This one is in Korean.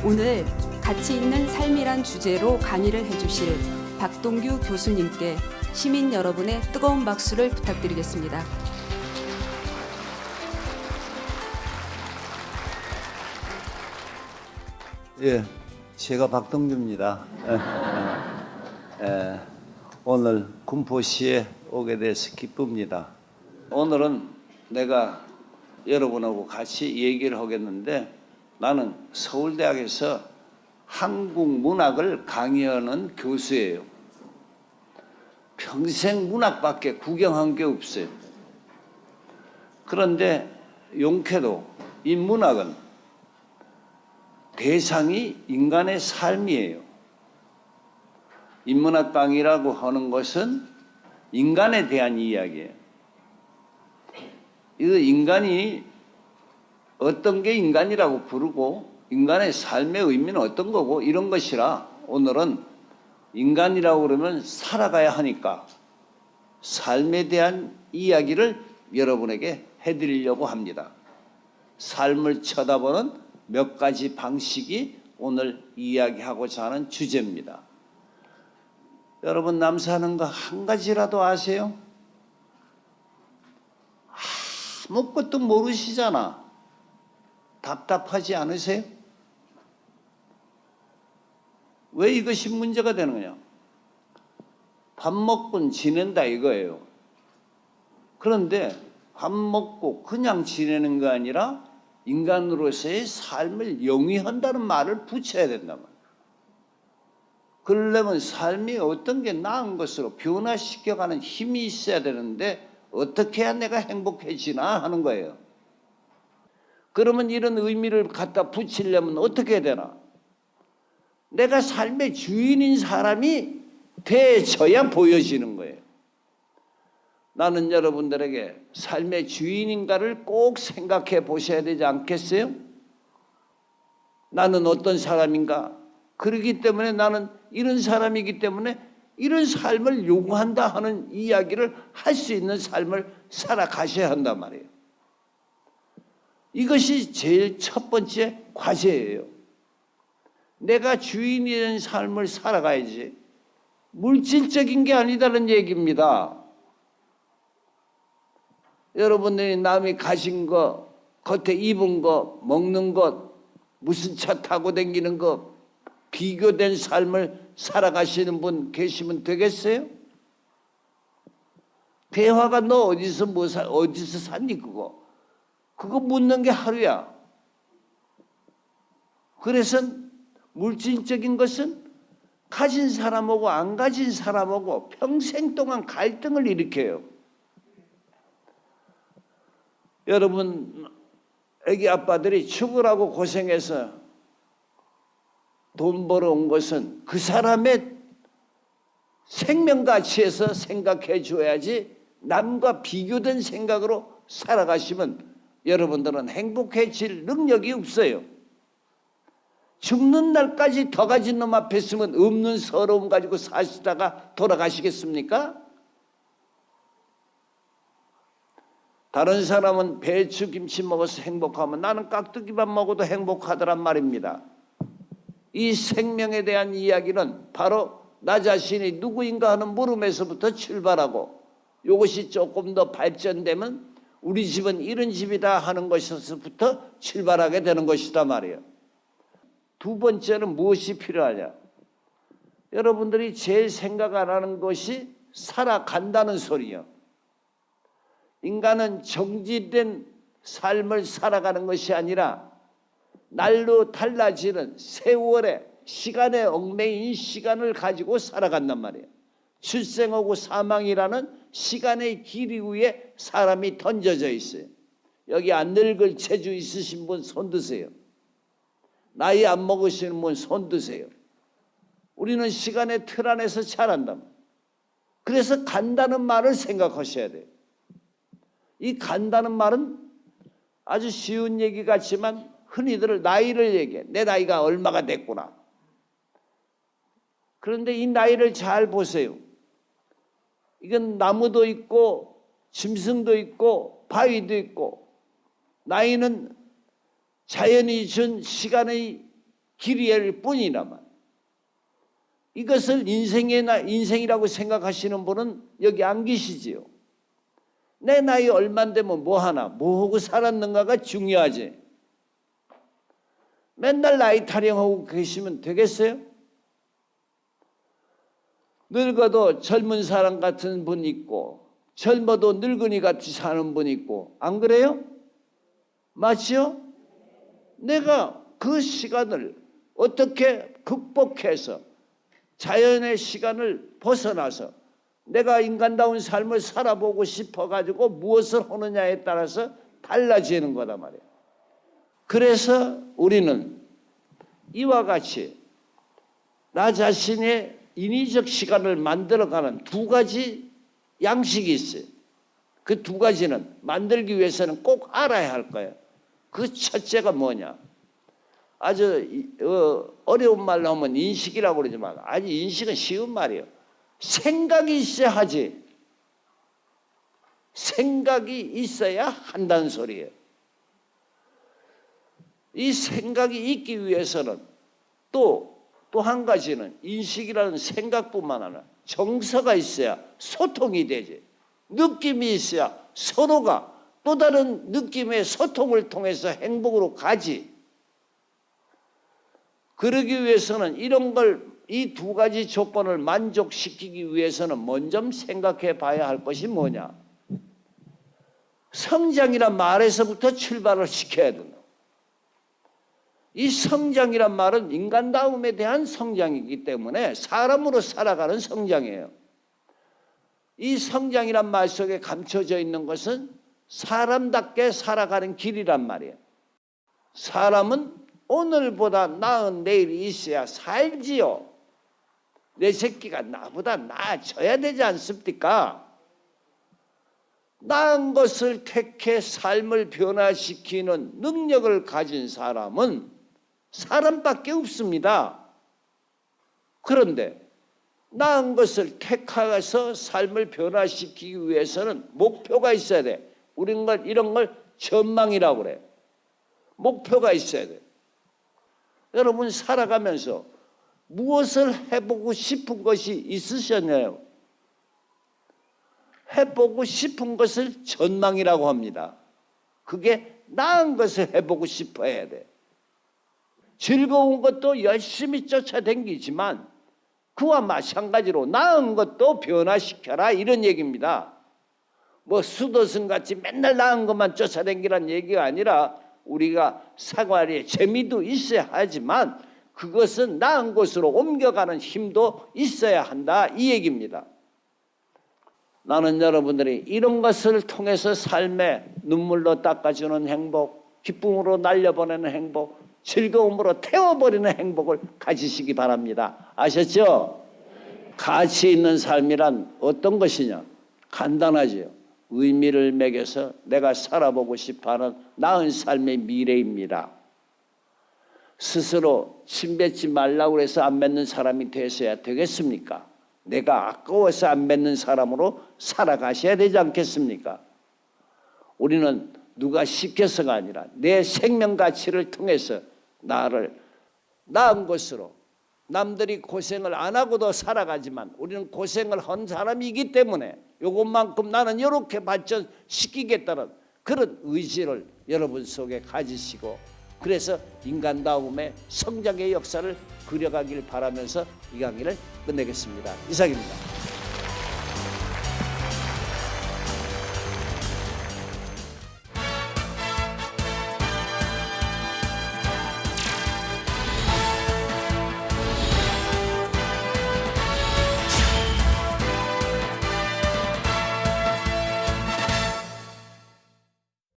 오늘 가치 있는 삶이란 주제로 강의를 해주실 박동규 교수님께 시민 여러분의 뜨거운 박수를 부탁드리겠습니다. 예, 제가 박동규입니다. 오늘 군포시에 오게 돼서 기쁩니다. 오늘은 내가 여러분하고 같이 얘기를 하겠는데, 나는 서울대학에서 한국문학을 강의하는 교수예요. 평생 문학밖에 구경한 게 없어요. 그런데 용케도 이 문학은 대상이 인간의 삶이에요. 인문학 강의라고 하는 것은 인간에 대한 이야기예요. 이 인간이 어떤 게 인간이라고 부르고 인간의 삶의 의미는 어떤 거고 이런 것이라, 오늘은 인간이라고 그러면 살아가야 하니까 삶에 대한 이야기를 여러분에게 해드리려고 합니다. 삶을 쳐다보는 몇 가지 방식이 오늘 이야기하고자 하는 주제입니다. 여러분, 남 사는 거 한 가지라도 아세요? 아무것도 모르시잖아. 답답하지 않으세요? 왜 이것이 문제가 되는 거냐? 밥 먹고 지낸다 이거예요. 그런데 밥 먹고 그냥 지내는 거 아니라 인간으로서의 삶을 영위한다는 말을 붙여야 된단 말이에요. 그러려면 삶이 어떤 게 나은 것으로 변화시켜가는 힘이 있어야 되는데, 어떻게 해야 내가 행복해지나 하는 거예요. 그러면 이런 의미를 갖다 붙이려면 어떻게 해야 되나? 내가 삶의 주인인 사람이 돼져야 보여지는 거예요. 나는 여러분들에게 삶의 주인인가를 꼭 생각해 보셔야 되지 않겠어요? 나는 어떤 사람인가? 그렇기 때문에 나는 이런 사람이기 때문에 이런 삶을 요구한다 하는 이야기를 할 수 있는 삶을 살아가셔야 한단 말이에요. 이것이 제일 첫 번째 과제예요. 내가 주인이 된 삶을 살아가야지. 물질적인 게 아니다는 얘기입니다. 여러분들이 남이 가진 거, 겉에 입은 거, 먹는 것, 무슨 차 타고 다니는 거, 비교된 삶을 살아가시는 분 계시면 되겠어요? 대화가 너 어디서 어디서 샀니 그거 묻는 게 하루야. 그래서 물질적인 것은 가진 사람하고 안 가진 사람하고 평생 동안 갈등을 일으켜요. 여러분, 애기 아빠들이 죽으라고 고생해서 돈 벌어온 것은 그 사람의 생명가치에서 생각해 줘야지, 남과 비교된 생각으로 살아가시면 여러분들은 행복해질 능력이 없어요. 죽는 날까지 더 가진 놈 앞에 있으면 없는 서러움 가지고 사시다가 돌아가시겠습니까? 다른 사람은 배추 김치 먹어서 행복하면 나는 깍두기만 먹어도 행복하더란 말입니다. 이 생명에 대한 이야기는 바로 나 자신이 누구인가 하는 물음에서부터 출발하고, 이것이 조금 더 발전되면 우리 집은 이런 집이다 하는 것에서부터 출발하게 되는 것이다 말이에요. 두 번째는 무엇이 필요하냐? 여러분들이 제일 생각 안 하는 것이 살아간다는 소리예요. 인간은 정지된 삶을 살아가는 것이 아니라 날로 달라지는 세월의 시간의 얽매인 시간을 가지고 살아간단 말이에요. 출생하고 사망이라는 시간의 길이 위에 사람이 던져져 있어요. 여기 안 늙을 체주 있으신 분 손 드세요. 나이 안 먹으시는 분 손 드세요. 우리는 시간의 틀 안에서 자란다. 그래서 간다는 말을 생각하셔야 돼요. 이 간다는 말은 아주 쉬운 얘기 같지만 흔히들 나이를 얘기해. 내 나이가 얼마가 됐구나. 그런데 이 나이를 잘 보세요. 이건 나무도 있고 짐승도 있고 바위도 있고, 나이는 자연이 준 시간의 길이일 뿐이라만 이것을 인생이라고 생각하시는 분은 여기 안 계시지요. 내 나이 얼마 되면 뭐 하나, 뭐 하고 살았는가가 중요하지. 맨날 나이 타령하고 계시면 되겠어요? 늙어도 젊은 사람 같은 분 있고 젊어도 늙은이 같이 사는 분 있고 안 그래요? 맞죠? 내가 그 시간을 어떻게 극복해서 자연의 시간을 벗어나서 내가 인간다운 삶을 살아보고 싶어가지고 무엇을 하느냐에 따라서 달라지는 거다 말이에요. 그래서 우리는 이와 같이 나 자신의 인위적 시간을 만들어가는 두 가지 양식이 있어요. 그 두 가지는 만들기 위해서는 꼭 알아야 할 거예요. 그 첫째가 뭐냐? 아주 어려운 말로 하면 인식이라고 그러지만 아주 인식은 쉬운 말이에요. 생각이 있어야 하지. 생각이 있어야 한다는 소리예요. 이 생각이 있기 위해서는 또 한 가지는 인식이라는 생각뿐만 아니라 정서가 있어야 소통이 되지. 느낌이 있어야 서로가 또 다른 느낌의 소통을 통해서 행복으로 가지. 그러기 위해서는 이런 걸 이 두 가지 조건을 만족시키기 위해서는 먼저 생각해 봐야 할 것이 뭐냐. 성장이란 말에서부터 출발을 시켜야 된다. 이 성장이란 말은 인간다움에 대한 성장이기 때문에 사람으로 살아가는 성장이에요. 이 성장이란 말 속에 감춰져 있는 것은 사람답게 살아가는 길이란 말이에요. 사람은 오늘보다 나은 내일이 있어야 살지요. 내 새끼가 나보다 나아져야 되지 않습니까? 나은 것을 택해 삶을 변화시키는 능력을 가진 사람은 사람밖에 없습니다. 그런데 나은 것을 택해서 삶을 변화시키기 위해서는 목표가 있어야 돼. 우리는 이런 걸 전망이라고 그래. 목표가 있어야 돼. 여러분 살아가면서 무엇을 해보고 싶은 것이 있으셨나요? 해보고 싶은 것을 전망이라고 합니다. 그게 나은 것을 해보고 싶어 해야 돼. 즐거운 것도 열심히 쫓아다니지만 그와 마찬가지로 나은 것도 변화시켜라 이런 얘기입니다. 뭐 수도승같이 맨날 나은 것만 쫓아다니라는 얘기가 아니라 우리가 생활에 재미도 있어야 하지만 그것은 나은 곳으로 옮겨가는 힘도 있어야 한다 이 얘기입니다. 나는 여러분들이 이런 것을 통해서 삶에 눈물로 닦아주는 행복, 기쁨으로 날려보내는 행복, 즐거움으로 태워버리는 행복을 가지시기 바랍니다. 아셨죠? 가치 있는 삶이란 어떤 것이냐? 간단하지요. 의미를 매겨서 내가 살아보고 싶어하는 나은 삶의 미래입니다. 스스로 침 뱉지 말라고 해서 안 뱉는 사람이 되셔야 되겠습니까? 내가 아까워서 안 뱉는 사람으로 살아가셔야 되지 않겠습니까? 우리는 누가 시켜서가 아니라 내 생명 가치를 통해서 나를 나은 것으로 남들이 고생을 안 하고도 살아가지만 우리는 고생을 한 사람이기 때문에 이것만큼 나는 이렇게 발전시키겠다는 그런 의지를 여러분 속에 가지시고 그래서 인간다움의 성장의 역사를 그려가길 바라면서 이 강의를 끝내겠습니다. 이상입니다.